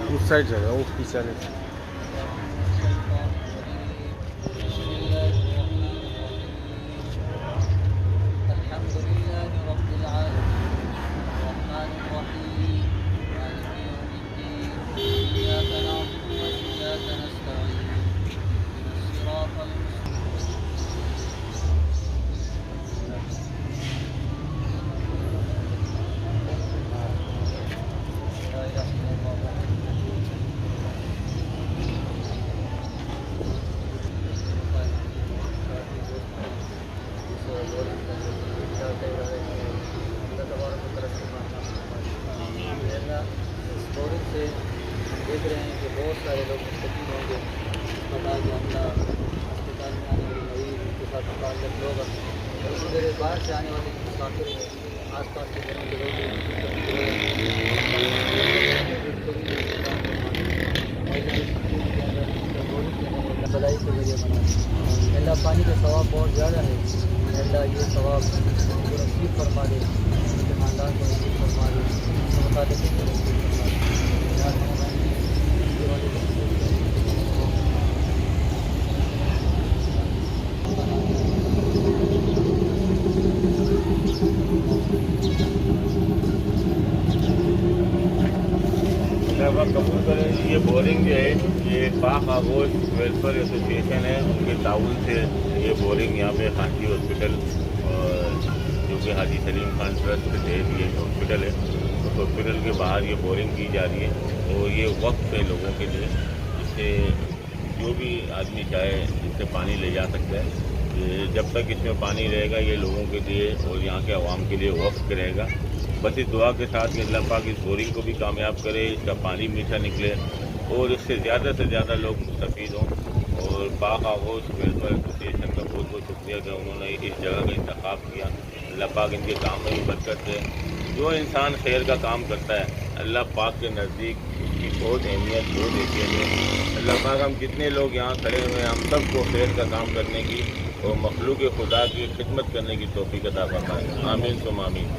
اس side سے وہ پیچھے الحمد لله رب العالمين الرحمن الرحيم مالك يوم الدين إياك نعبد وإياك نستعين اهدنا الصراط المستقيم لا إله إلا الله بورنگ سے ہم دیکھ رہے ہیں کہ بہت سارے لوگ مستفید ہوں گے اسپتال کے عملہ اسپتال میں آنے والے مریض ان کے ساتھ متعلق لوگ اور اسی طرح باہر سے آنے والے مسافر ہیں آس پاس کے گھروں کے لوگ بلائی کے ذریعے بنا اللہ پانی کا ثواب بہت زیادہ ہے اللہ یہ ثواب کو نصیب فرما دے ان کے خاندان کو نصیب فرما دے مطالبے کو نصیب فرما دے اللہ قبول کرے. یہ بورنگ جو ہے یہ پاک آغوش ویلفیئر ایسوسیشن ہے, ان کے تعاون سے یہ بورنگ یہاں پہ خانچی ہاسپٹل جو کہ حاجی سلیم خان ٹرسٹ کے تحت یہ ہاسپٹل ہے, اس ہاسپٹل کے باہر یہ بورنگ کی جا رہی ہے اور یہ وقت ہے لوگوں کے لیے, اس سے جو بھی آدمی چاہے اس سے پانی لے جا سکتا ہے. جب تک اس میں پانی رہے گا یہ لوگوں کے لیے اور یہاں کے عوام کے لیے وقت رہے گا. بس اس دعا کے ساتھ کہ اللہ پاک اس بورنگ کو بھی کامیاب کرے, اس کا پانی میٹھا نکلے اور اس سے زیادہ لوگ مستفید ہوں. اور پاک آغوش ویلفیئر ایسوسیشن کا بہت بہت شکریہ کہ انہوں نے اس جگہ کا انتخاب کیا. اللہ پاک ان کے کام میں بھی برکت دے. جو انسان خیر کا کام کرتا ہے اللہ پاک کے نزدیک اس کی بہت اہمیت بہت حیثیت ہے. اللہ پاک ہم جتنے لوگ یہاں کھڑے ہوئے ہیں ہم سب کو خیر کا کام کرنے کی اور مخلوق خدا کی خدمت کرنے کی توفیق عطا فرمائے. آمین ثم آمین.